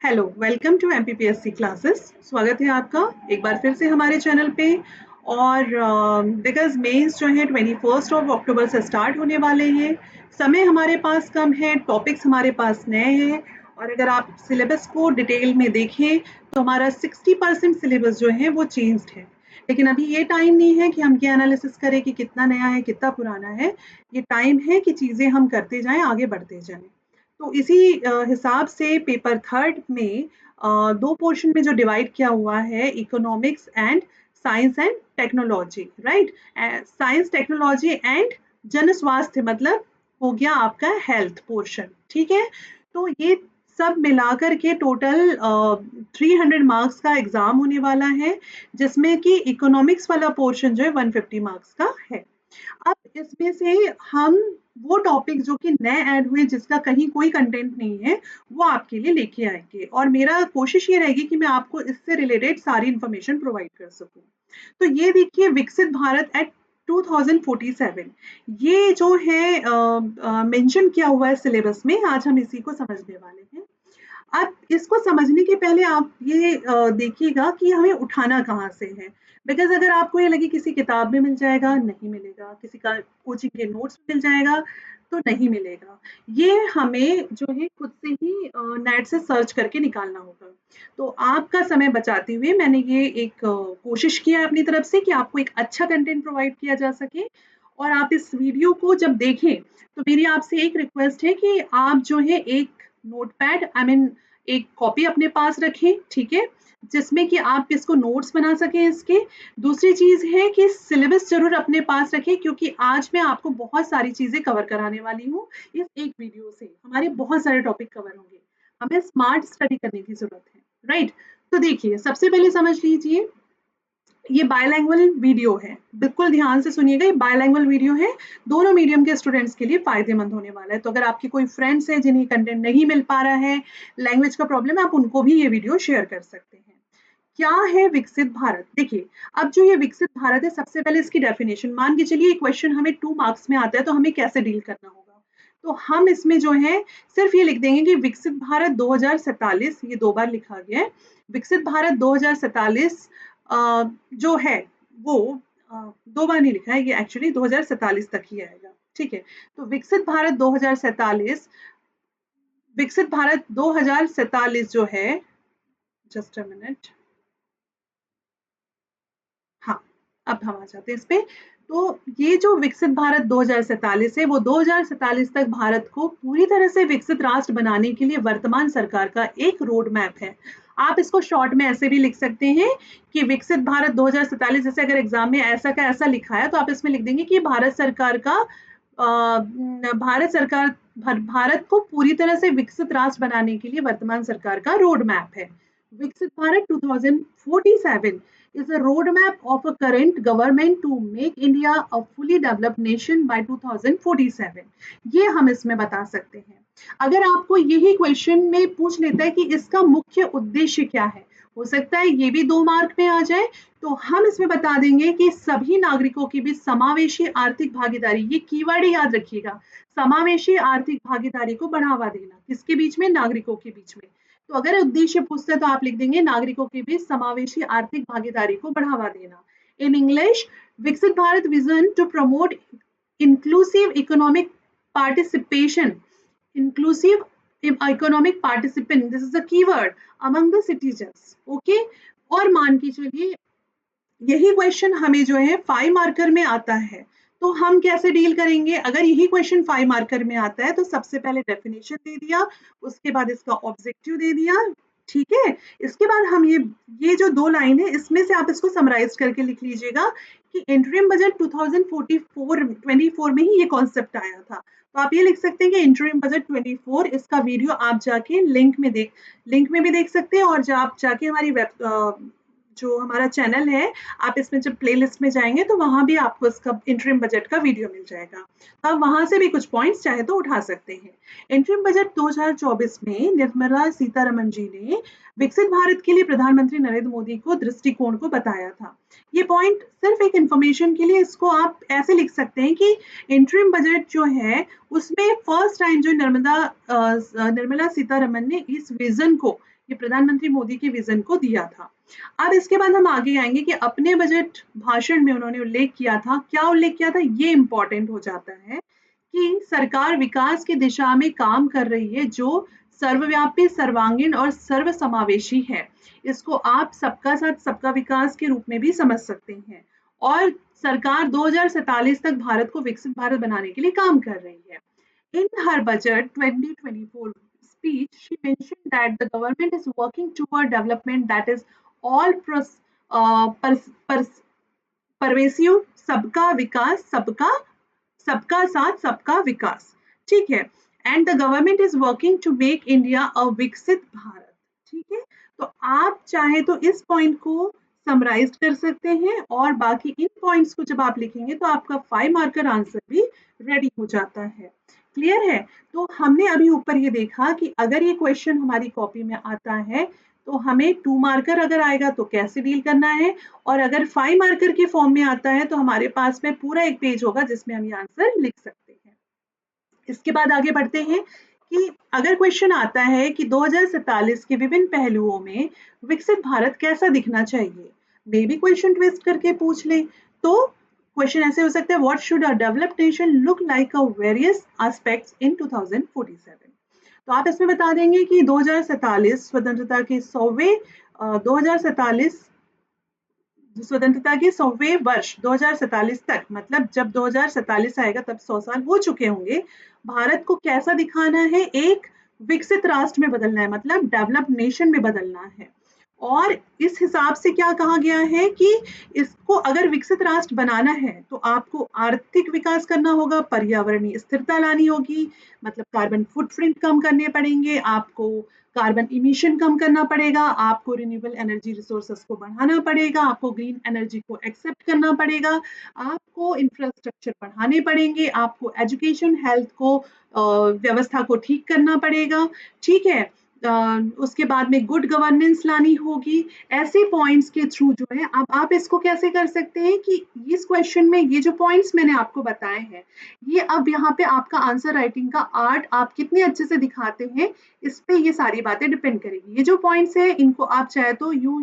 Hello, welcome to MPPSC classes. स्वागत है आपका एक बार फिर से हमारे चैनल पे। और बिकॉज मेंस जो है 21 अक्टूबर से स्टार्ट होने वाले हैं, समय हमारे पास कम है, टॉपिक्स हमारे पास नए हैं। और अगर आप सिलेबस को डिटेल में देखें तो हमारा 60% सिलेबस जो है वो चेंज्ड है। लेकिन अभी ये टाइम नहीं है कि हम ये एनालिसिस करें कि कितना नया है कितना पुराना है। ये टाइम है कि चीज़ें हम करते जाएं, आगे बढ़ते जाएं। तो इसी हिसाब से पेपर थर्ड में दो पोर्शन में जो डिवाइड किया हुआ है, economics and science and technology, right. Science technology and जन स्वास्थ्य मतलब हो गया आपका हेल्थ पोर्शन, ठीक है। तो ये सब मिलाकर के टोटल 300 मार्क्स का एग्जाम होने वाला है, जिसमें कि इकोनॉमिक्स वाला पोर्शन जो है 150 मार्क्स का है। अब इसमें से हम वो टॉपिक जो कि नए ऐड हुए, जिसका कहीं कोई कंटेंट नहीं है, वो आपके लिए लेके आएंगे। और मेरा कोशिश ये रहेगी कि मैं आपको इससे रिलेटेड सारी इंफॉर्मेशन प्रोवाइड कर सकूं। तो ये देखिए, विकसित भारत एट 2047, ये जो है मेंशन किया हुआ है सिलेबस में। आज हम इसी को समझने वाले हैं। अब इसको समझने के पहले आप ये देखिएगा कि हमें उठाना कहाँ से है। बिकॉज़ अगर आपको ये लगे किसी किताब में मिल जाएगा, नहीं मिलेगा, किसी का कोचिंग के नोट्स मिल जाएगा, तो नहीं मिलेगा। ये हमें जो है खुद से ही नेट से सर्च करके निकालना होगा। तो आपका समय बचाते हुए मैंने ये एक कोशिश किया है अपनी तरफ से कि आपको एक अच्छा कंटेंट प्रोवाइड किया जा सके। और आप इस वीडियो को जब देखें, तो मेरी आपसे एक रिक्वेस्ट है कि आप जो है एक नोटपैड, आई मीन एक कॉपी अपने पास रखें, ठीक है, जिसमें कि आप इसको नोट्स बना सकें इसके। दूसरी चीज़ है कि सिलेबस ज़रूर अपने पास रखें, क्योंकि आज मैं आपको बहुत सारी चीज़ें कवर कराने वाली हूँ। इस एक वीडियो से हमारे बहुत सारे टॉपिक कवर होंगे। हमें स्मार्ट स्टडी करने की ज़रूरत है, राइट। तो देखिए, सबसे पहले समझ लीजिए, ये बायलैंग्वेज वीडियो है। बिल्कुल ध्यान से सुनिएगा, ये बायलैंग्वेज वीडियो है। दोनों मीडियम के स्टूडेंट्स के लिए फ़ायदेमंद होने वाला है। तो अगर आपके कोई फ्रेंड्स हैं जिन्हें कंटेंट नहीं मिल पा रहा है, लैंग्वेज का प्रॉब्लम है, आप उनको भी ये वीडियो शेयर कर सकते हैं। क्या है विकसित भारत? देखिए, अब जो ये विकसित भारत है, सबसे पहले इसकी डेफिनेशन मान के चलिए। ये क्वेश्चन हमें 2 मार्क्स में आता है, तो हमें कैसे डील करना होगा? तो हम इसमें जो है सिर्फ ये लिख देंगे कि विकसित भारत 2047, ये 2 बार लिखा गया है। विकसित भारत 2047 जो है वो 2 बार नहीं लिखा है, ये एक्चुअली 2047 तक ही आएगा, ठीक है। तो विकसित भारत 2047, विकसित भारत 2047 जो है, जस्ट अ मिनट, हाँ, अब हम आ जाते हैं इस पे। तो ये जो विकसित भारत 2047 है, वो 2047 तक भारत को पूरी तरह से विकसित राष्ट्र बनाने के लिए वर्तमान सरकार का एक रोड मैप है। आप इसको शॉर्ट में ऐसे भी लिख सकते हैं कि विकसित भारत 2047, जैसे अगर एग्जाम में ऐसा का ऐसा लिखा है, तो आप इसमें लिख देंगे कि भारत सरकार का भारत सरकार भारत को पूरी तरह से विकसित राष्ट्र बनाने के लिए वर्तमान सरकार का रोड मैप है। विकसित Bharat 2047 is a roadmap of a current government to make India a fully developed nation by 2047। ये हम इसमें बता सकते हैं। अगर आपको यही क्वेश्चन में पूछ लेता है कि इसका मुख्य उद्देश्य क्या है, हो सकता है ये भी 2 मार्क में आ जाए, तो हम इसमें बता देंगे कि सभी नागरिकों के बीच समावेशी आर्थिक भागीदारी, ये कीवर्ड याद रखिएगा, समावेशी आर्थिक भागीदारी को बढ़ावा देना। किसके बीच में? नागरिकों के बीच में। तो अगर उद्देश्य पूछते हैं तो आप लिख देंगे नागरिकों के बीच समावेशी आर्थिक भागीदारी को बढ़ावा देना। इन इंग्लिश, विकसित भारत vision to promote inclusive economic participation, inclusive economic participant, this is the keyword, among the citizens, okay। और मान के चलिए यही क्वेश्चन हमें जो है 5 मार्कर में आता है, तो हम कैसे डील करेंगे? अगर यही क्वेश्चन 5 मार्कर में आता है, तो सबसे पहले डेफिनेशन दे दिया, उसके बाद इसका ऑब्जेक्टिव दे दिया, ठीक है। इसके बाद हम ये जो 2 लाइन है, इसमें से आप इसको समराइज करके लिख लीजिएगा कि इंटरिम बजट 2044-24 में ही ये कॉन्सेप्ट आया था। तो आप ये लिख सकते हैं कि इंटरिम बजट 24, इसका वीडियो आप जाके लिंक में भी देख सकते हैं, और आप जाके हमारी जो हमारा चैनल है, आप इसमें जब प्लेलिस्ट में जाएँगे तो वहाँ भी आपको इसका इंटरिम बजट का वीडियो मिल जाएगा। तो आप वहाँ से भी कुछ पॉइंट्स चाहे तो उठा सकते हैं। इंटरिम बजट 2024 में निर्मला सीतारमण जी ने विकसित भारत के लिए प्रधानमंत्री नरेंद्र मोदी को दृष्टिकोण को बताया था। ये पॉइंट सिर्फ एक इन्फॉर्मेशन के लिए, इसको आप ऐसे लिख सकते हैं कि इंटरिम बजट जो है उसमें फर्स्ट टाइम जो निर्मला सीतारमण ने इस विजन को, ये प्रधानमंत्री मोदी के विजन को दिया था। अब इसके बाद हम आगे आएंगे कि अपने बजट भाषण में उन्होंने उल्लेख किया था, क्या उल्लेख किया था, ये इंपॉर्टेंट हो जाता है कि सरकार विकास की दिशा में काम कर रही है जो सर्वव्यापी, सर्वांगीण और सर्वसमावेशी है। इसको आप सबका साथ सबका विकास के रूप में भी समझ सकते हैं। और सरकार 2047 तक भारत को विकसित भारत बनाने के लिए काम कर रही है। In her budget 2024 speech, she mentioned that the government is working toward development that is all pervasive, सबका विकास, सबका साथ सबका विकास, ठीक है। And the government is working to make India a Viksit Bharat, ठीक है। तो आप चाहे तो इस पॉइंट को समराइज कर सकते हैं और बाकी इन पॉइंट्स को जब आप लिखेंगे तो आपका 5 मार्कर आंसर भी रेडी हो जाता है। क्लियर है? तो हमने अभी ऊपर ये देखा कि अगर ये क्वेश्चन हमारी कॉपी में आता है तो हमें 2 मार्कर अगर आएगा तो कैसे डील करना है, और अगर 5 मार्कर के फॉर्म में आता है तो हमारे पास में पूरा एक पेज होगा जिसमें हम ये आंसर लिख सकते हैं। इसके बाद आगे बढ़ते हैं कि अगर क्वेश्चन आता है कि 2047 के विभिन्न पहलुओं में विकसित भारत कैसा दिखना चाहिए, मे भी क्वेश्चन ट्विस्ट करके पूछ ले, तो क्वेश्चन ऐसे हो सकता है, what should a developed nation look like a various aspects in 2047। तो आप इसमें बता देंगे कि 2047 स्वतंत्रता के 100वें 2047 स्वतंत्रता के 100वें वर्ष 2047 तक, मतलब जब 2047 आएगा तब 100 साल हो चुके होंगे, भारत को कैसा दिखाना है, एक विकसित राष्ट्र में बदलना है, मतलब डेवलप्ड नेशन में बदलना है। और इस हिसाब से क्या कहा गया है कि इसको अगर विकसित राष्ट्र बनाना है तो आपको आर्थिक विकास करना होगा, पर्यावरणीय स्थिरता लानी होगी, मतलब कार्बन फुटप्रिंट कम करने पड़ेंगे, आपको कार्बन इमिशन कम करना पड़ेगा, आपको रिन्यूएबल एनर्जी रिसोर्सेस को बढ़ाना पड़ेगा, आपको ग्रीन एनर्जी को एक्सेप्ट करना पड़ेगा, आपको इंफ्रास्ट्रक्चर बढ़ाने पड़ेंगे, आपको एजुकेशन हेल्थ को व्यवस्था को ठीक करना पड़ेगा, ठीक है। उसके बाद में गुड गवर्नेंस लानी होगी। ऐसे पॉइंट्स के थ्रू जो है, अब आप इसको कैसे कर सकते हैं कि इस क्वेश्चन में ये जो पॉइंट्स मैंने आपको बताए हैं, ये अब यहाँ पे आपका आंसर राइटिंग का आर्ट आप कितने अच्छे से दिखाते हैं, इस पे ये सारी बातें डिपेंड करेगी। ये जो पॉइंट्स है इनको आप चाहे तो यू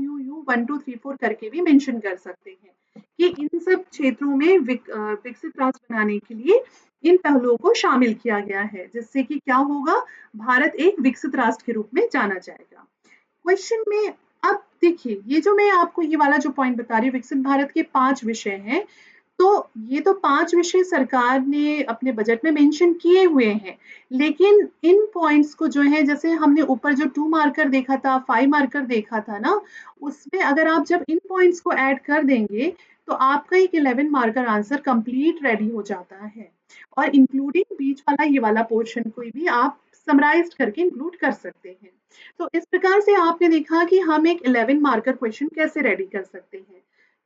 1 2 3 4 करके भी मेंशन कर सकते हैं कि इन सब क्षेत्रों में विकसित राष्ट्र बनाने के लिए इन पहलुओं को शामिल किया गया है, जिससे कि क्या होगा, भारत एक विकसित राष्ट्र के रूप में जाना जाएगा। क्वेश्चन में अब देखिए, ये जो मैं आपको ये वाला जो पॉइंट बता रही हूँ, विकसित भारत के 5 विषय हैं, तो ये तो 5 विषय सरकार ने अपने बजट में मेंशन किए हुए हैं, लेकिन इन पॉइंट्स को जो है, जैसे हमने ऊपर जो 2 मार्कर देखा था, 5 मार्कर देखा था ना, उसमें अगर आप जब इन पॉइंट्स को ऐड कर देंगे तो आपका एक 11 मार्कर आंसर कंप्लीट रेडी हो जाता है, और इंक्लूडिंग बीच वाला ये वाला पोर्शन को भी आप समराइज करके इंक्लूड कर सकते हैं। तो इस प्रकार से आपने देखा कि हम एक 11 मार्कर क्वेश्चन कैसे रेडी कर सकते हैं।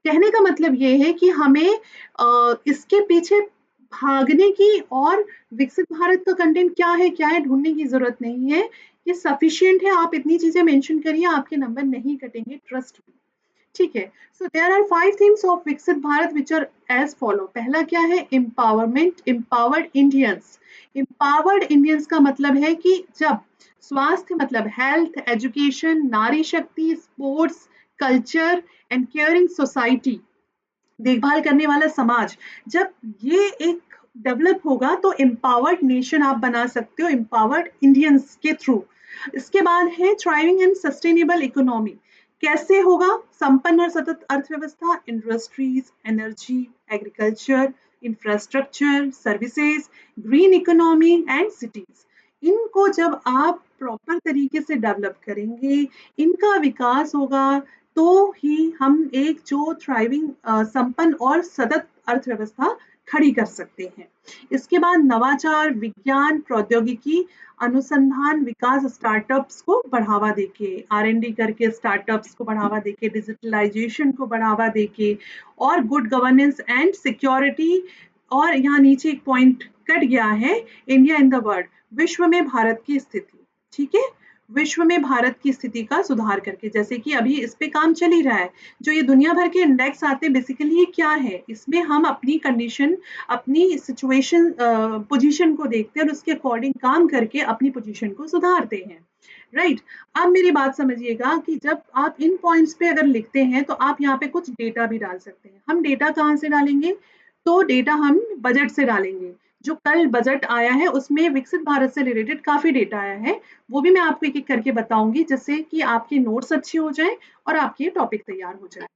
कहने का मतलब ये है कि हमें इसके पीछे भागने की और विकसित भारत का कंटेंट क्या है ढूंढने की जरूरत नहीं है, ये सफिशिएंट है, आप इतनी चीजें मेंशन करिए, आपके नंबर नहीं कटेंगे, ट्रस्ट मी, ठीक है। So there are 5 themes of Viksit Bharat which are as follow. पहला क्या है, empowerment, empowered Indians. Empowered Indians का मतलब है कि जब स्वास्थ्य मतलब हेल्थ, एजुकेशन, नारी शक्ति, sports, culture and caring society, देखभाल करने वाला समाज, जब ये एक डेवलप होगा तो एम्पावर्ड नेशन आप बना सकते हो एम्पावर्ड इंडियंस के थ्रू। इसके बाद है थ्राइविंग एंड सस्टेनेबल इकोनॉमी। कैसे होगा, संपन्न और सतत अर्थव्यवस्था, industries, energy, agriculture, infrastructure, services, green economy and cities. इनको जब आप प्रॉपर तरीके से डेवलप करेंगे, इनका विकास होगा, तो ही हम एक जो थ्राइविंग संपन्न और सतत अर्थव्यवस्था खड़ी कर सकते हैं। इसके बाद नवाचार, विज्ञान, प्रौद्योगिकी, अनुसंधान, विकास, स्टार्टअप्स को बढ़ावा देके, R&D करके स्टार्टअप्स को बढ़ावा देके, डिजिटलाइजेशन को बढ़ावा देके, और गुड गवर्नेंस एंड सिक्योरिटी। और यहाँ नीचे एक पॉइंट कट गया है, इंडिया इन द वर्ल्ड, विश्व में भारत की स्थिति। ठीक है, विश्व में भारत की स्थिति का सुधार करके, जैसे कि अभी इस पे काम चल ही रहा है। जो ये दुनिया भर के इंडेक्स आते हैं, बेसिकली ये क्या है, इसमें हम अपनी कंडीशन, अपनी सिचुएशन, पोजीशन को देखते हैं और उसके अकॉर्डिंग काम करके अपनी पोजीशन को सुधारते हैं। राइट, अब मेरी बात समझिएगा कि जब आप इन पॉइंट्स पे अगर लिखते हैं तो आप यहाँ पे कुछ डेटा भी डाल सकते हैं। हम डेटा कहाँ से डालेंगे, तो डेटा हम बजट से डालेंगे। जो कल बजट आया है उसमें विकसित भारत से रिलेटेड काफी डेटा आया है, वो भी मैं आपको एक एक करके बताऊंगी, जिससे कि आपके नोट्स अच्छे हो जाए और आपके टॉपिक तैयार हो जाए।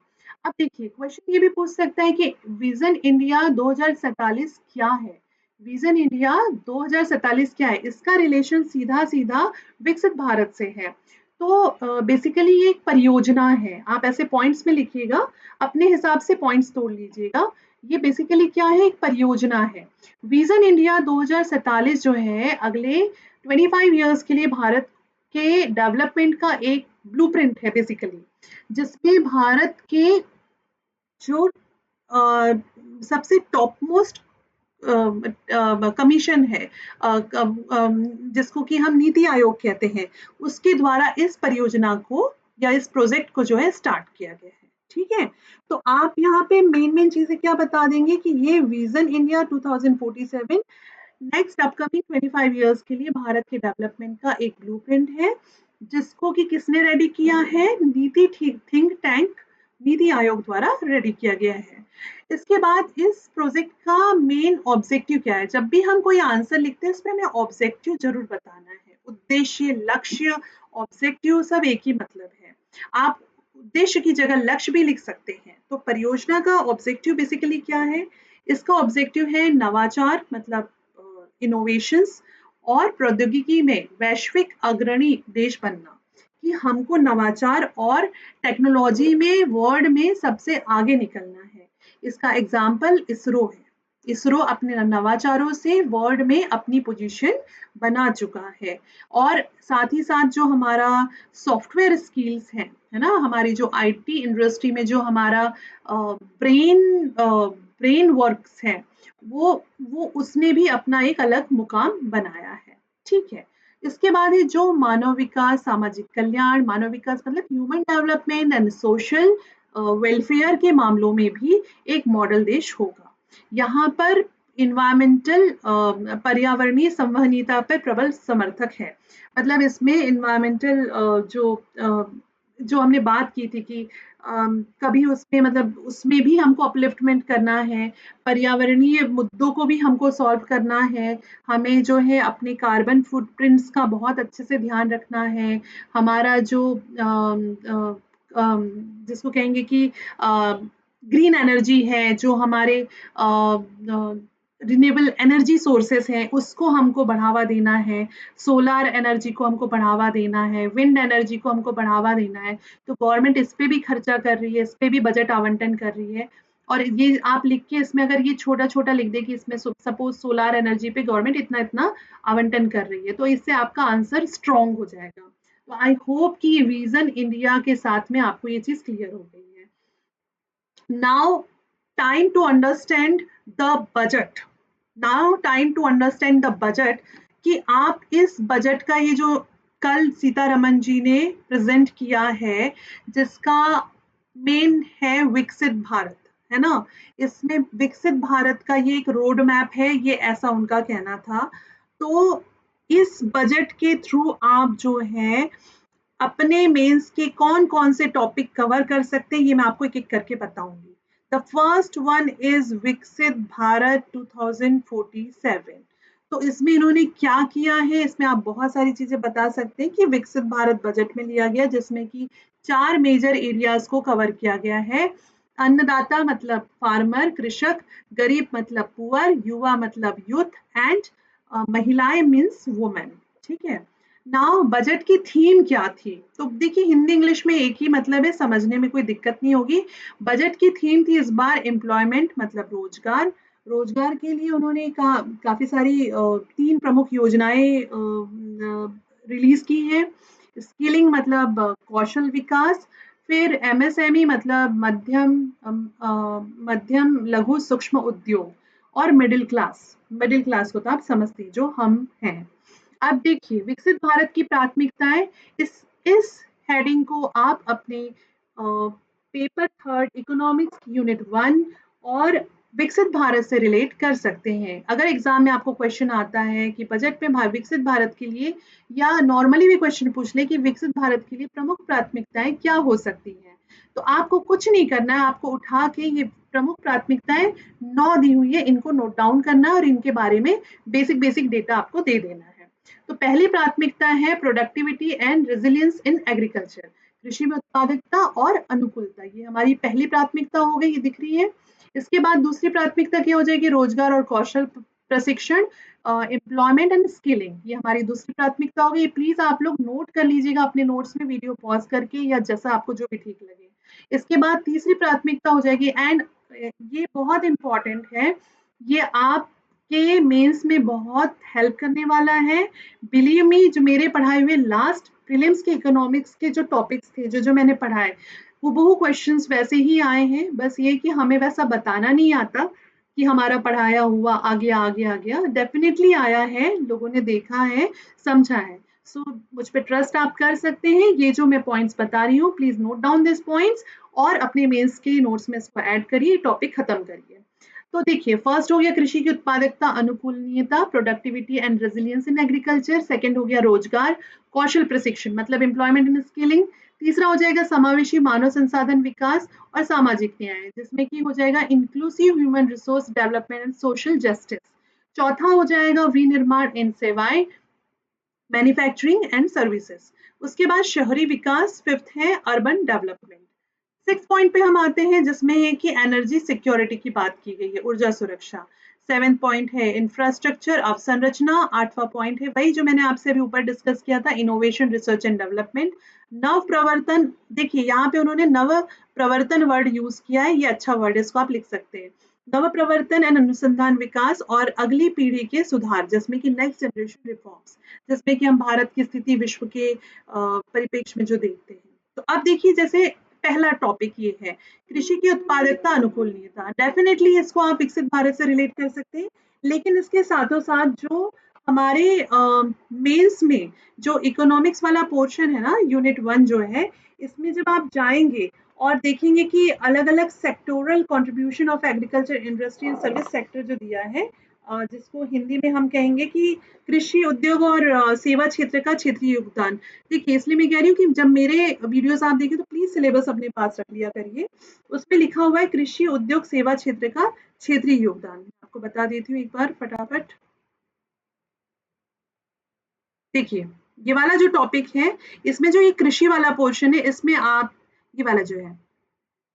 अब देखिए, क्वेश्चन ये भी पूछ सकता है कि विजन इंडिया 2047 क्या है। विजन इंडिया 2047 क्या है, इसका रिलेशन सीधा सीधा विकसित भारत से है। तो बेसिकली ये एक परियोजना है, आप ऐसे पॉइंट्स में लिखिएगा, अपने हिसाब से पॉइंट्स तोड़ लीजिएगा। ये बेसिकली क्या है, एक परियोजना है। विजन इंडिया 2047 जो है, अगले 25 इयर्स के लिए भारत के डेवलपमेंट का एक ब्लूप्रिंट है बेसिकली, जिसमें भारत के जो सबसे टॉप मोस्ट कमीशन है, जिसको कि हम नीति आयोग कहते हैं, उसके द्वारा इस परियोजना को या इस प्रोजेक्ट को जो है स्टार्ट किया गया है। ठीक है, तो आप यहाँ पे मेन चीजें क्या बता देंगे कि ये vision India 2047 next upcoming 25 years के लिए भारत के डेवलपमेंट का एक ब्लूप्रिंट है, जिसको कि किसने रेडी किया है, नीति थिंक टैंक नीति आयोग द्वारा रेडी किया गया है। इसके बाद इस प्रोजेक्ट का मेन ऑब्जेक्टिव क्या है, जब भी हम कोई आंसर लिखते हैं उसमें हमें ऑब्जेक्टिव जरूर बताना है। उद्देश्य, लक्ष्य, ऑब्जेक्टिव सब एक ही मतलब है। आप उद्देश्य की जगह लक्ष्य भी लिख सकते हैं। तो परियोजना का ऑब्जेक्टिव बेसिकली क्या है, इसका ऑब्जेक्टिव है नवाचार, मतलब इनोवेशंस, और प्रौद्योगिकी में वैश्विक अग्रणी देश बनना, कि हमको नवाचार और टेक्नोलॉजी में वर्ल्ड में सबसे आगे निकलना है। इसका एग्जाम्पल इसरो है। इसरो अपने नवाचारों से वर्ल्ड में अपनी पोजीशन बना चुका है। और साथ ही साथ जो हमारा सॉफ्टवेयर स्किल्स हैं, है ना, हमारी जो आईटी इंडस्ट्री में जो हमारा ब्रेन वर्क्स है, वो उसने भी अपना एक अलग मुकाम बनाया है। ठीक है, इसके बाद है जो मानव विकास, सामाजिक कल्याण, मानव विकास मतलब human development and social welfare के मामलों में भी एक मॉडल देश होगा। यहाँ पर इन्वायरमेंटल पर्यावरणीय संवहनीयता पर प्रबल समर्थक है। मतलब इसमें इन्वायरमेंटल जो हमने बात की थी कि कभी उसमें, मतलब उसमें भी हमको अपलिफ्टमेंट करना है, पर्यावरणीय मुद्दों को भी हमको सॉल्व करना है। हमें जो है अपने कार्बन फुटप्रिंट्स का बहुत अच्छे से ध्यान रखना है। हमारा जो जिसको कहेंगे कि ग्रीन एनर्जी है, जो हमारे रिन्यूएबल एनर्जी सोर्सेस हैं, उसको हमको बढ़ावा देना है। सोलार एनर्जी को हमको बढ़ावा देना है, विंड एनर्जी को हमको बढ़ावा देना है। तो गवर्नमेंट इस पे भी खर्चा कर रही है, इस पे भी बजट आवंटन कर रही है। और ये आप लिख के इसमें अगर ये छोटा छोटा लिख दे कि इसमें सपोज सोलार एनर्जी पे गवर्नमेंट इतना इतना आवंटन कर रही है, तो इससे आपका आंसर स्ट्रॉन्ग हो जाएगा। तो आई होप कि विजन इंडिया के साथ में आपको ये चीज क्लियर हो गई है। Now time to understand the budget. Now time to understand the budget, कि आप इस बजट का, ये जो कल सीतारमन जी ने प्रेजेंट किया है, जिसका मेन है विकसित भारत, है ना, इसमें विकसित भारत का ये एक रोड मैप है, ये ऐसा उनका कहना था। तो इस बजट के थ्रू आप जो है अपने मेंस के कौन कौन से टॉपिक कवर कर सकते हैं, ये मैं आपको एक एक करके बताऊंगी। द फर्स्ट वन इज विकसित भारत 2047। तो इसमें इन्होंने क्या किया है, इसमें आप बहुत सारी चीजें बता सकते हैं कि विकसित भारत बजट में लिया गया, जिसमें कि 4 मेजर एरियाज को कवर किया गया है। अन्नदाता मतलब फार्मर, कृषक, गरीब मतलब पुअर, युवा मतलब यूथ, एंड महिलाएं मीन्स वुमेन। ठीक है, नाउ बजट की थीम क्या थी, तो देखिए हिंदी इंग्लिश में एक ही मतलब है, समझने में कोई दिक्कत नहीं होगी। बजट की थीम थी इस बार एम्प्लॉयमेंट मतलब रोजगार, रोजगार के लिए उन्होंने काफ़ी सारी 3 प्रमुख योजनाएँ रिलीज़ की हैं। स्किलिंग मतलब कौशल विकास, फिर एमएसएमई मतलब मध्यम लघु सूक्ष्म उद्योग और मिडिल क्लास को तो आप समझते हैं जो हम हैं। अब देखिए विकसित भारत की प्राथमिकताएँ, इस हेडिंग को आप अपने पेपर थर्ड इकोनॉमिक्स यूनिट 1 और विकसित भारत से रिलेट कर सकते हैं। अगर एग्जाम में आपको क्वेश्चन आता है कि बजट में विकसित भारत के लिए, या नॉर्मली भी क्वेश्चन पूछ ले कि विकसित भारत के लिए प्रमुख प्राथमिकताएं क्या हो सकती हैं, तो आपको कुछ नहीं करना है, आपको उठा के ये प्रमुख प्राथमिकताएं 9 दी हुई है, इनको नोट डाउन करना है और इनके बारे में बेसिक डेटा आपको दे देना है। तो पहली प्राथमिकता है productivity and resilience in agriculture, कृषि में उत्पादकता और अनुकूलता, ये हमारी पहली प्राथमिकता हो गई, ये दिख रही है। इसके बाद दूसरी प्राथमिकता क्या हो जाएगी, रोजगार और कौशल प्रशिक्षण, एम्प्लॉयमेंट एंड स्किलिंग, ये हमारी दूसरी प्राथमिकता हो गई। प्लीज आप लोग नोट कर लीजिएगा अपने नोट्स में, वीडियो पॉज करके या जैसा आपको जो भी ठीक लगे। इसके बाद तीसरी प्राथमिकता हो जाएगी, एंड ये बहुत इंपॉर्टेंट है, ये आपके मेंस में बहुत हेल्प करने वाला है। बिलीव मी, जो मेरे पढ़ाए हुए लास्ट प्रीलिम्स के इकोनॉमिक्स के जो टॉपिक्स थे, जो मैंने पढ़ाए, हूबहू क्वेश्चंस वैसे ही आए हैं, बस ये कि हमें वैसा बताना नहीं आता कि हमारा पढ़ाया हुआ आ गया, डेफिनेटली आया है, लोगों ने देखा है, समझा है। सो मुझ पे ट्रस्ट आप कर सकते हैं। ये जो मैं पॉइंट्स बता रही हूँ, please note down this points और अपने मेंस के नोट्स में इसको ऐड करिए, टॉपिक खत्म करिए। तो देखिए, फर्स्ट हो गया कृषि की उत्पादकता अनुकूलनीयता, productivity and resilience in agriculture. Second हो गया रोजगार कौशल प्रशिक्षण मतलब एम्प्लॉयमेंट एंड स्किलिंग। तीसरा हो जाएगा समावेशी मानव संसाधन विकास और सामाजिक न्याय, जिसमें कि हो जाएगा inclusive human resource development and social justice. चौथा हो जाएगा विनिर्माण एंड सेवाएं, मैन्युफैक्चरिंग एंड सर्विसेज। उसके बाद शहरी विकास, फिफ्थ है अर्बन डेवलपमेंट। सिक्स पॉइंट पे हम आते हैं, जिसमें है कि एनर्जी सिक्योरिटी की बात की गई है, ऊर्जा सुरक्षा। सेवेंथ पॉइंट है इंफ्रास्ट्रक्चर अवसंरचना। आठवां पॉइंट है वही जो मैंने आपसे अभी ऊपर डिस्कस किया था, इनोवेशन रिसर्च एंड डेवलपमेंट। नव प्रवर्तन, देखिए यहाँ पे उन्होंने नव प्रवर्तन वर्ड यूज किया है, ये अच्छा वर्ड है, इसको आप लिख सकते हैं। नव प्रवर्तन एंड अनुसंधान विकास और अगली पीढ़ी के सुधार, जिसमें कि नेक्स्ट जनरेशन रिफॉर्म्स, जिसमें कि हम भारत की स्थिति विश्व के परिप्रेक्ष्य में जो देखते हैं। तो अब देखिए, जैसे पहला टॉपिक ये है कृषि की उत्पादकता अनुकूलनीयता, डेफिनेटली इसको आप विकसित भारत से रिलेट कर सकते हैं, लेकिन इसके साथों साथ जो हमारे मेंस में जो इकोनॉमिक्स वाला पोर्शन है ना, यूनिट 1 जो है, इसमें जब आप जाएंगे और देखेंगे कि अलग अलग sectoral contribution of agriculture industry and service sector जो दिया है, जिसको हिंदी में हम कहेंगे कि कृषि उद्योग और सेवा क्षेत्र का क्षेत्रीय योगदान। देखिए, इसलिए मैं कह रही हूँ कि जब मेरे वीडियोस आप देखें तो प्लीज सिलेबस अपने पास रख लिया करिए, उसमें लिखा हुआ है कृषि उद्योग सेवा क्षेत्र का क्षेत्रीय योगदान। आपको बता देती हूँ एक बार फटाफट। देखिए, ये वाला जो टॉपिक है, इसमें जो ये कृषि वाला पोर्शन है, इसमें आप ये वाला जो है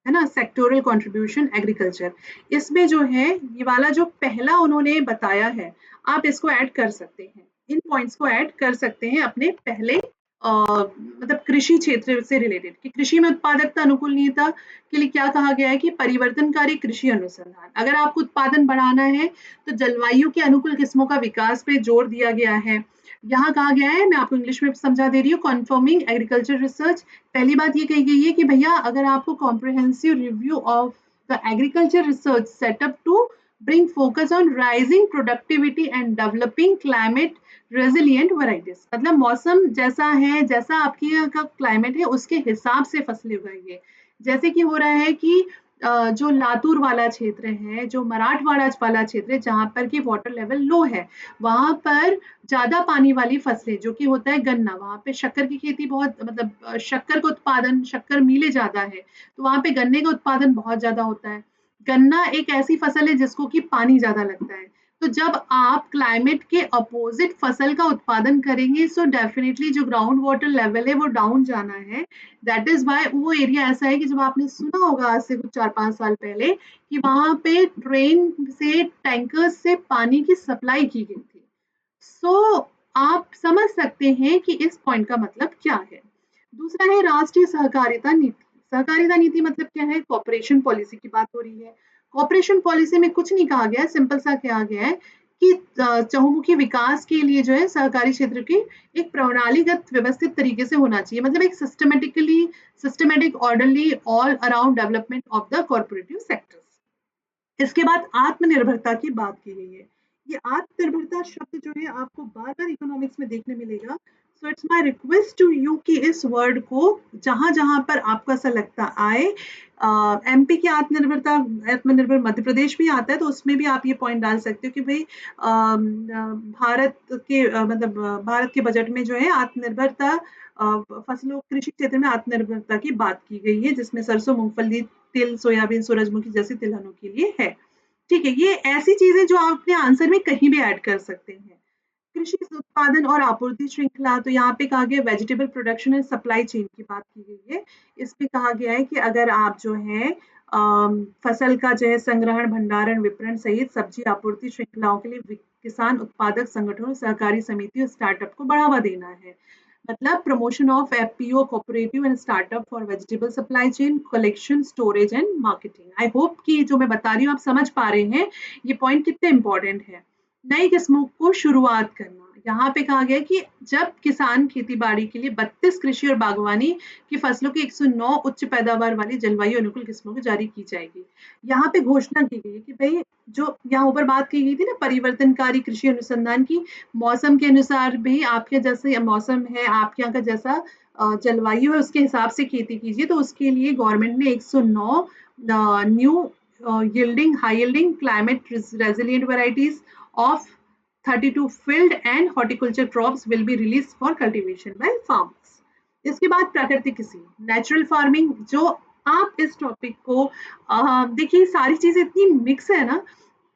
ना, सेक्टोरल कंट्रीब्यूशन एग्रीकल्चर, इसमें जो है ये वाला जो पहला उन्होंने बताया है, आप इसको ऐड कर सकते हैं, इन पॉइंट्स को ऐड कर सकते हैं अपने पहले मतलब कृषि क्षेत्र से रिलेटेड, कि कृषि में उत्पादकता अनुकूलनीयता के लिए क्या कहा गया है कि परिवर्तनकारी कृषि अनुसंधान, अगर आपको उत्पादन बढ़ाना है तो जलवायु के अनुकूल किस्मों का विकास पे जोर दिया गया है। यहाँ कहा गया है, मैं आपको इंग्लिश में समझा दे रही हूँ, कन्फर्मिंग एग्रीकल्चर रिसर्च। पहली बात ये कही गई है कि भैया अगर आपको comprehensive review of the agriculture research setup to bring focus on rising productivity and developing climate resilient varieties, मतलब मौसम जैसा है, जैसा आपके यहाँ का क्लाइमेट है उसके हिसाब से फसलें उगाइए। जैसे कि हो रहा है कि जो लातूर वाला क्षेत्र है, जो मराठवाड़ा वाला क्षेत्र है, जहाँ पर कि वाटर लेवल लो है, वहाँ पर ज्यादा पानी वाली फसलें जो कि होता है गन्ना, वहाँ पे शक्कर की खेती बहुत, मतलब शक्कर का उत्पादन, शक्कर मिले ज्यादा है, तो वहाँ पे गन्ने का उत्पादन बहुत ज्यादा होता है। गन्ना एक ऐसी फसल है जिसको कि पानी ज्यादा लगता है, तो जब आप क्लाइमेट के अपोजिट फसल का उत्पादन करेंगे, सो डेफिनेटली जो ग्राउंड वाटर लेवल है वो डाउन जाना है। दैट इज वाई वो एरिया ऐसा है कि जब आपने सुना होगा आज से कुछ 4-5 साल पहले कि वहां पे ट्रेन से, टैंकर्स से पानी की सप्लाई की गई थी। सो आप समझ सकते हैं कि इस पॉइंट का मतलब क्या है। दूसरा है राष्ट्रीय सहकारिता नीति। सहकारिता नीति मतलब क्या है, कॉर्पोरेशन पॉलिसी की बात हो रही है। कॉर्पोरेशन पॉलिसी में कुछ नहीं कहा गया है, सिंपल सा कहा गया है कि चहुमुखी विकास के लिए जो है सहकारी क्षेत्र की एक प्रणालीगत व्यवस्थित तरीके से होना चाहिए, मतलब एक systematic orderly all around development of the corporative sectors. इसके बाद आत्मनिर्भरता की बात की गई है। ये आत्मनिर्भरता शब्द जो है आपको बार-बार इकोनॉमिक्स में देखने मिलेगा। So it's my request to you कि इस वर्ड को जहाँ-जहाँ पर आपको ऐसा लगता आए, एमपी की आत्मनिर्भरता, आत्मनिर्भर मध्य प्रदेश भी आता है तो उसमें भी आप ये पॉइंट डाल सकते हो कि भई भारत के मतलब भारत के बजट में जो है आत्मनिर्भरता फसलों कृषि क्षेत्र में आत्मनिर्भरता की बात की गई है, जिसमें सरसों, मूंगफली, तिल, सोयाबीन, सूरजमुखी जैसी तिलहनों के लिए है। ठीक है, ये ऐसी चीजें जो आप अपने आंसर में कहीं भी ऐड कर सकते हैं। कृषि उत्पादन और आपूर्ति श्रृंखला, तो यहाँ पे कहा गया vegetable production and supply chain की बात की गई है। इसमें कहा गया है कि अगर आप जो है फसल का जो है संग्रहण, भंडारण, विपणन सहित सब्जी आपूर्ति श्रृंखलाओं के लिए किसान उत्पादक संगठनों, सहकारी समितियों, स्टार्टअप को बढ़ावा देना है। मतलब promotion of FPO, cooperative and startup for vegetable supply chain, collection, storage and marketing. I hope कि जो मैं बता रही हूँ आप समझ पा रहे हैं ये पॉइंट कितने इंपॉर्टेंट है। नई किस्मों को शुरुआत करना, यहाँ पे कहा गया कि जब किसान खेती बाड़ी के लिए 32 कृषि और बागवानी की फसलों की 109 उच्च पैदावार वाली जलवायु अनुकूल किस्मों को जारी की जाएगी। यहाँ पे घोषणा की गई है कि भाई जो यहाँ ऊपर बात की गई थी ना परिवर्तनकारी कृषि अनुसंधान की, मौसम के अनुसार भी आपके जैसे मौसम है, आपके यहाँ का जैसा जलवायु है उसके हिसाब से खेती कीजिए। तो उसके लिए गवर्नमेंट ने 109 new yielding high yielding climate resilient varieties of 32 field and horticulture crops will be released for cultivation by farmers. इसके बाद प्राकृतिक कृषि, नेचुरल फार्मिंग, जो आप इस टॉपिक को देखिए सारी चीजें इतनी मिक्स है ना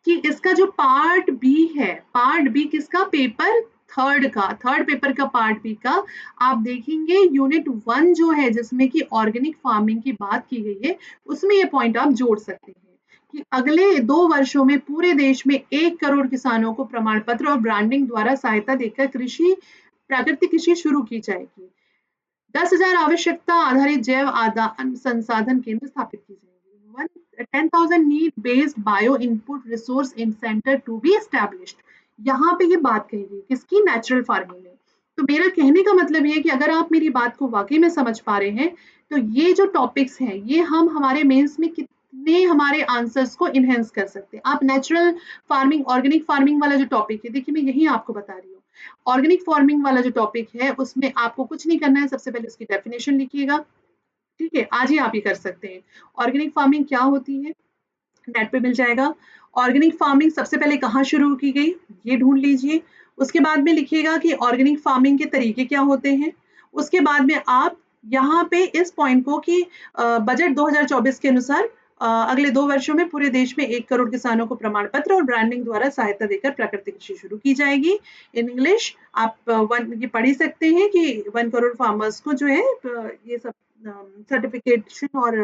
कि इसका जो पार्ट बी है, पार्ट बी किसका, पेपर थर्ड पेपर का पार्ट बी का आप देखेंगे यूनिट 1 जो है जिसमें कि ऑर्गेनिक फार्मिंग की बात की गई है, उसमें ये पॉइंट आप जोड़ सकते हैं कि अगले 2 वर्षों में पूरे देश में 1 करोड़ किसानों को प्रमाण पत्र और ब्रांडिंग द्वारा सहायता देकर प्राकृतिक कृषि शुरू की जाएगी। 10,000 आवश्यकता आधारित जैव आदान संसाधन केंद्र स्थापित की जाएंगे। 10,000 need based bio input resource in centre to be established. यहाँ पे ये बात कही गई किसकी, नेचुरल फार्मिंग में। तो मेरा कहने का मतलब ये है कि अगर आप मेरी बात को वाकई में समझ पा रहे हैं तो ये जो टॉपिक्स हैं ये हम हमारे मेंस में कितने हमारे आंसर्स को इनहेंस कर सकते हैं। आप नेचुरल फार्मिंग, ऑर्गेनिक फार्मिंग वाला जो टॉपिक है, देखिए मैं यही आपको बता रही हूँ। ऑर्गेनिक फार्मिंग वाला जो टॉपिक है उसमें आपको कुछ नहीं करना है, सबसे पहले उसकी डेफिनेशन लिखिएगा। ठीक है, आज ही आप ये कर सकते हैं। ऑर्गेनिक फार्मिंग क्या होती है, नेट पे मिल जाएगा। ऑर्गेनिक फार्मिंग सबसे पहले कहाँ शुरू की गई, ये ढूंढ लीजिए। उसके बाद में लिखिएगा कि ऑर्गेनिक फार्मिंग के तरीके क्या होते हैं। उसके बाद में आप यहाँ पे इस पॉइंट को कि बजट 2024 के अनुसार अगले 2 वर्षों में पूरे देश में 1 करोड़ किसानों को प्रमाण पत्र और ब्रांडिंग द्वारा सहायता देकर प्राकृतिक कृषि शुरू की जाएगी। इन इंग्लिश आप ये पढ़ ही सकते हैं कि 1 करोड़ फार्मर्स को जो है ये सब सर्टिफिकेशन और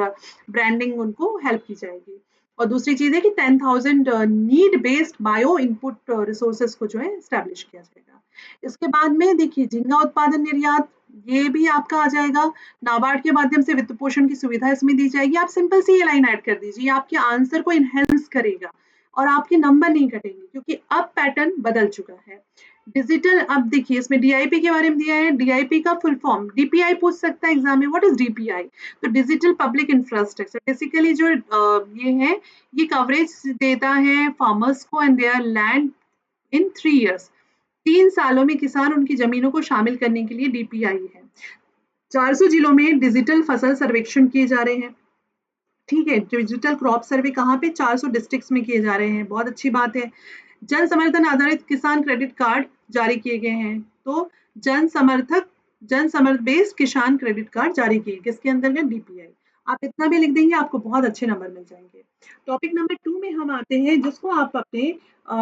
ब्रांडिंग उनको हेल्प की जाएगी। और दूसरी चीज है कि 10,000 need based bio input resources को जो है स्टैब्लिश किया जाएगा। इसके बाद में देखिए झींगा उत्पादन निर्यात, ये भी आपका आ जाएगा। नाबार्ड के माध्यम से वित्त पोषण की सुविधा इसमें दी जाएगी। आप सिंपल सी ये लाइन ऐड कर दीजिए, आपके आंसर को इनहेंस करेगा और आपके नंबर नहीं कटेंगे क्योंकि अब पैटर्न बदल चुका है। डिजिटल, अब देखिए इसमें डीआईपी के बारे में दिया है। डीआईपी का फुल फॉर्म, डीपीआई पूछ सकता है एग्जाम में, व्हाट इज डीपीआई। तो डिजिटल पब्लिक इंफ्रास्ट्रक्चर, बेसिकली जो ये है ये कवरेज देता है फार्मर्स को and there land in 3 years. 3 सालों में किसान उनकी जमीनों को शामिल करने के लिए डीपीआई है। 400 जिलों में डिजिटल फसल सर्वेक्षण किए जा रहे हैं। ठीक है, डिजिटल क्रॉप सर्वे कहाँ पे, 400 डिस्ट्रिक्ट्स में किए जा रहे हैं, बहुत अच्छी बात है। जन समर्थन आधारित किसान क्रेडिट कार्ड जारी किए गए हैं। तो जन समर्थ बेस्ड किसान क्रेडिट कार्ड जारी किए, किसके अंतर्गत, डीपीआई। आप इतना भी लिख देंगे आपको बहुत अच्छे नंबर मिल जाएंगे। टॉपिक नंबर 2 में हम आते हैं जिसको आप अपने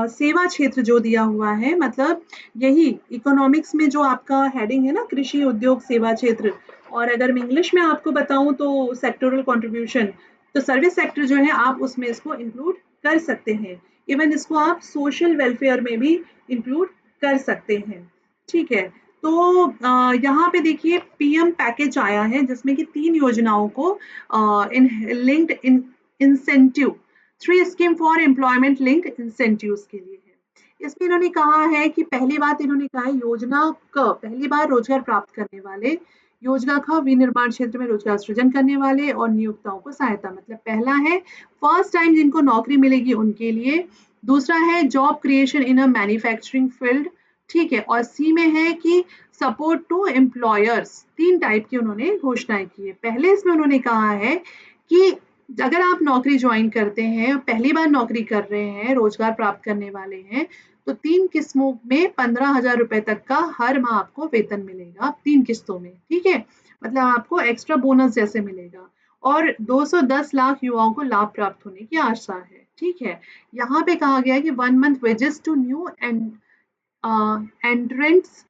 सेवा क्षेत्र जो दिया हुआ है, मतलब यही इकोनॉमिक्स में जो आपका हेडिंग है ना, कृषि उद्योग सेवा क्षेत्र, और अगर मैं इंग्लिश में आपको बताऊं तो सेक्टोरल कंट्रीब्यूशन, तो सर्विस सेक्टर जो है आप उसमें इसको इंक्लूड कर सकते हैं। इवन इसको आप सोशल वेलफेयर में भी इंक्लूड कर सकते हैं। ठीक है, तो यहाँ पे देखिए पीएम पैकेज आया है जिसमें कि 3 योजनाओं को in linked incentive 3 scheme for employment link incentives के लिए है। इसमें इन्होंने कहा है कि पहली बात इन्होंने कहा है योजना क पहली बार रोजगार प्राप्त करने वाले, योजना ख विनिर्माण क्षेत्र में रोजगार सृजन करने वाले और नियोक्ताओं को सहायता, मतलब पहला है फर्स्ट टाइम जिनको नौकरी मिलेगी उनके लिए, दूसरा है job creation in a manufacturing field, ठीक है, और सी में है कि सपोर्ट टू एम्प्लॉयर्स। 3 टाइप की उन्होंने घोषणाएं की है। पहले इसमें उन्होंने कहा है कि अगर आप नौकरी ज्वाइन करते हैं, पहली बार नौकरी कर रहे हैं, रोजगार प्राप्त करने वाले हैं, तो 3 किस्मों में 15,000 रुपए तक का हर माह आपको वेतन मिलेगा, 3 किस्तों में, ठीक है, मतलब आपको एक्स्ट्रा बोनस जैसे मिलेगा और 210 लाख युवाओं को लाभ प्राप्त होने की आशा है, ठीक है। यहाँ पे कहा गया है कि 1 month wages to new and entrants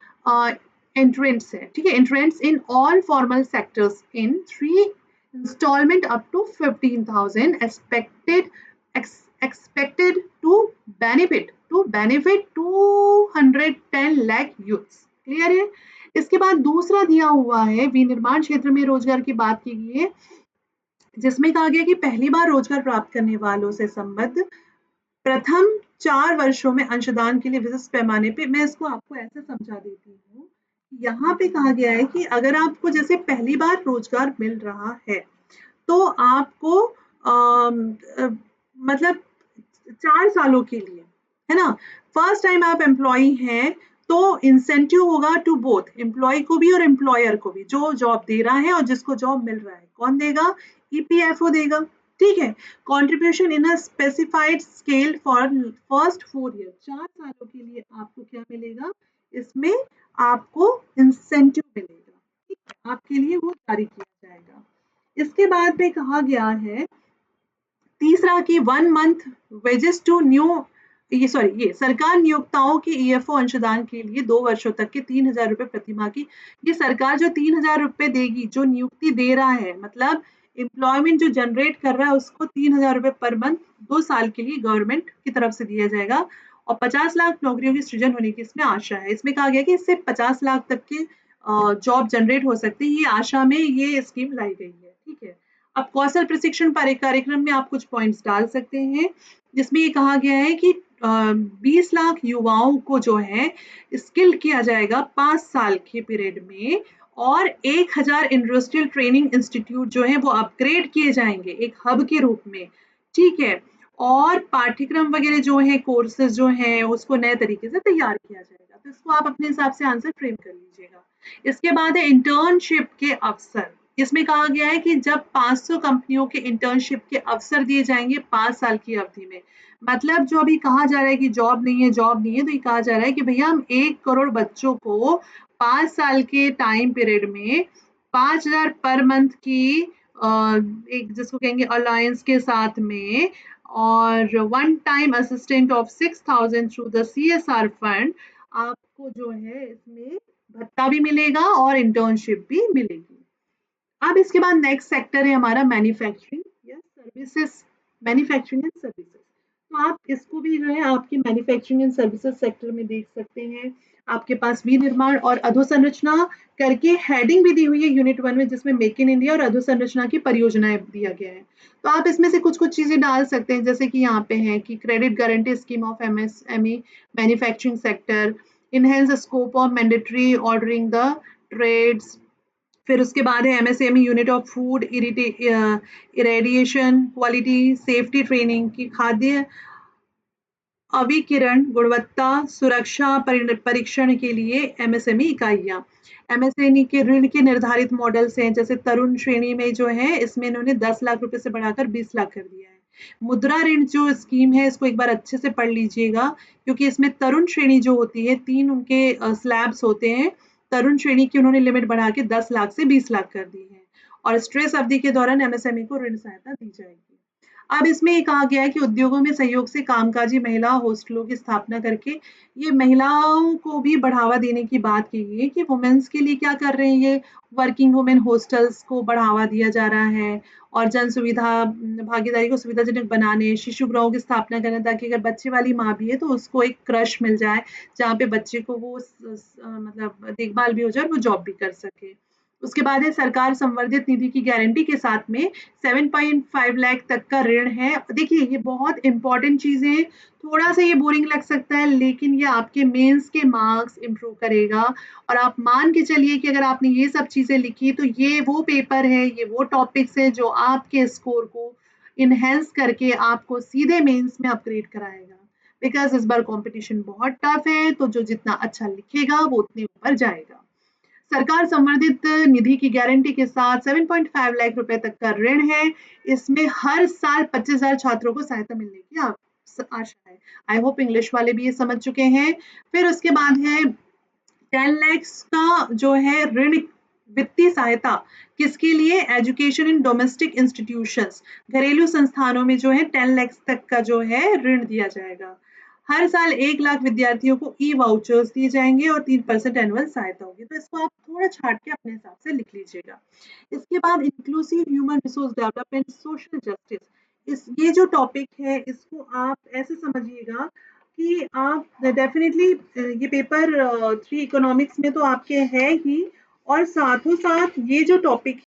entrants है, ठीक है, entrants in all formal sectors in 3 installment up to 15,000 expected to benefit 210 lakh youths, clear है। इसके बाद दूसरा दिया हुआ है विनिर्माण क्षेत्र में रोजगार की बात की गई है, जिसमें कहा गया कि पहली बार रोजगार प्राप्त करने वालों से संबद्ध प्रथम 4 वर्षों में अंशदान के लिए विशिष्ट पैमाने पे, मैं इसको आपको ऐसे समझा देती हूँ। यहाँ पे कहा गया है कि अगर आपको जैसे पहली बार रोजगार मिल रहा है तो आपको मतलब 4 सालों के लिए, है ना, फर्स्ट टाइम आप एम्प्लॉय हैं तो इंसेंटिव होगा टू बोथ, एम्प्लॉय को भी और एम्प्लॉयर को भी, जो जॉब दे रहा है और जिसको जॉब मिल रहा है, कौन देगा, ईपीएफओ देगा, ठीक है। Contribution in a specified scale for first 4 year, 4 सालों के लिए आपको क्या मिलेगा, इसमें आपको इंसेंटिव मिलेगा, ठीक है, आपके लिए वो जारी किया जाएगा। इसके बाद में कहा गया है तीसरा कि 1 मंथ वेजेस टू न्यू, ये सरकार नियोक्ताओं के ईएफओ अंशदान के लिए 2 वर्षों तक के 3,000 रुपए प्रतिमाह की, ये सरकार जो 3,000 रुपए देगी, जो नियुक्ति दे रहा है, मतलब एम्प्लॉयमेंट जो जनरेट कर रहा है उसको 3,000 रुपए पर मंथ 2 साल के लिए गवर्नमेंट की तरफ से दिया जाएगा और 50 लाख नौकरियों की सृजन होने की इसमें आशा है। इसमें कहा गया कि इससे 50 लाख तक के जॉब जनरेट हो सकती है, ये आशा में ये स्कीम लाई गई है, ठीक है। अब कौशल प्रशिक्षण कार्यक्रम में आप कुछ पॉइंट्स डाल सकते हैं, जिसमें ये कहा गया है कि 20 लाख युवाओं को जो है स्किल किया जाएगा 5 साल के पीरियड में और 1,000 इंडस्ट्रियल ट्रेनिंग इंस्टीट्यूट जो है वो अपग्रेड किए जाएंगे एक हब के रूप में, ठीक है, और पाठ्यक्रम वगैरह जो है, कोर्सेज जो हैं उसको नए तरीके से तैयार किया जाएगा। तो इसको आप अपने हिसाब से आंसर फ्रेम कर लीजिएगा। इसके बाद है इंटर्नशिप के अवसर। इसमें कहा गया है कि जब 500 कंपनियों के इंटर्नशिप के अवसर दिए जाएंगे 5 साल की अवधि में, मतलब जो अभी कहा जा रहा है कि जॉब नहीं है, जॉब नहीं है, तो ये कहा जा रहा है कि भैया हम 1 करोड़ बच्चों को 5 साल के टाइम पीरियड में 5,000 पर मंथ की एक जिसको कहेंगे अलायंस के साथ में और 1 time assistant of 6,000 through the CSR fund, आपको जो है इसमें भत्ता भी मिलेगा और इंटर्नशिप भी मिलेगी। अब इसके बाद नेक्स्ट सेक्टर है हमारा मैन्युफैक्चरिंग या सर्विसेज, मैन्युफैक्चरिंग एंड सर्विसेज। तो आप इसको भी जो है आपके मैन्युफैक्चरिंग एंड सर्विसेज सेक्टर में देख सकते हैं। आपके पास विनिर्माण और अधोसंरचना करके हेडिंग भी दी हुई है यूनिट 1 में, जिसमें मेक इन इंडिया और अधोसंरचना की परियोजनाएं दिया गया है। तो आप इसमें से कुछ कुछ चीजें डाल सकते हैं, जैसे कि यहाँ पे है कि credit guarantee scheme of MSME manufacturing sector, enhance scope of mandatory ordering the trades, फिर उसके बाद है MSME unit of food irradiation quality safety training की खाद्य अभिकिरण गुणवत्ता सुरक्षा परीक्षण के लिए एमएसएमई इकाइयां। एमएसएमई के ऋण के निर्धारित मॉडल्स हैं, जैसे तरुण श्रेणी में जो है इसमें इन्होंने 10 लाख रुपए से बढ़ाकर 20 लाख कर दिया है। मुद्रा ऋण जो स्कीम है इसको एक बार अच्छे से पढ़ लीजिएगा, क्योंकि इसमें तरुण श्रेणी जो होती है 3 उनके स्लैब्स होते हैं, तरुण श्रेणी की उन्होंने लिमिट बढ़ा के 10 लाख से 20 लाख कर दी है और स्ट्रेस अवधि के दौरान एमएसएमई को ऋण सहायता दी जाएगी। अब इसमें ये कहा गया है कि उद्योगों में सहयोग से कामकाजी महिला हॉस्टलों की स्थापना करके ये महिलाओं को भी बढ़ावा देने की बात की गई है कि वुमेन्स के लिए क्या कर रहे हैं, ये वर्किंग वुमेन हॉस्टल्स को बढ़ावा दिया जा रहा है और जन सुविधा भागीदारी को सुविधाजनक बनाने, शिशु गृहों की स्थापना करना, ताकि अगर बच्चे वाली माँ भी है तो उसको एक क्रश मिल जाए जहाँ पे बच्चे को वो मतलब देखभाल भी हो जाए और वो जॉब भी कर सके। उसके बाद है सरकार संवर्धित निधि की गारंटी के साथ में 7.5 लाख तक का ऋण है। देखिए ये बहुत इंपॉर्टेंट चीजें हैं, थोड़ा सा ये बोरिंग लग सकता है लेकिन ये आपके मेंस के मार्क्स इंप्रूव करेगा। और आप मान के चलिए कि अगर आपने ये सब चीजें लिखी तो ये वो पेपर है, ये वो टॉपिक्स है जो आपके स्कोर को इनहेंस करके आपको सीधे मेंस में अपग्रेड कराएगा। बिकॉज इस बार कंपटीशन बहुत टफ है, तो जो जितना अच्छा लिखेगा वो उतने ऊपर जाएगा। सरकार संवर्धित निधि की गारंटी के साथ 7.5 लाख रुपए तक का ऋण है। इसमें हर साल 25,000 छात्रों को सहायता मिलने की आशा है। आई होप इंग्लिश वाले भी ये समझ चुके हैं। फिर उसके बाद है 10 लैक्स का जो है ऋण, वित्तीय सहायता किसके लिए? एजुकेशन इन डोमेस्टिक इंस्टीट्यूशंस, घरेलू संस्थानों में जो है 10 लैक्स तक का जो है ऋण दिया जाएगा। हर साल 1 लाख विद्यार्थियों को ई वाउचर्स दिए जाएंगे और 3% एनुअल सहायता होगी। तो इसको आप थोड़ा छाट के अपने हिसाब से लिख लीजिएगा। इसके बाद inclusive human resource development, social justice, इस ये जो टॉपिक है इसको आप ऐसे समझिएगा कि आप डेफिनेटली ये पेपर 3 इकोनॉमिक्स में तो आपके है ही, और साथों साथ ये जो टॉपिक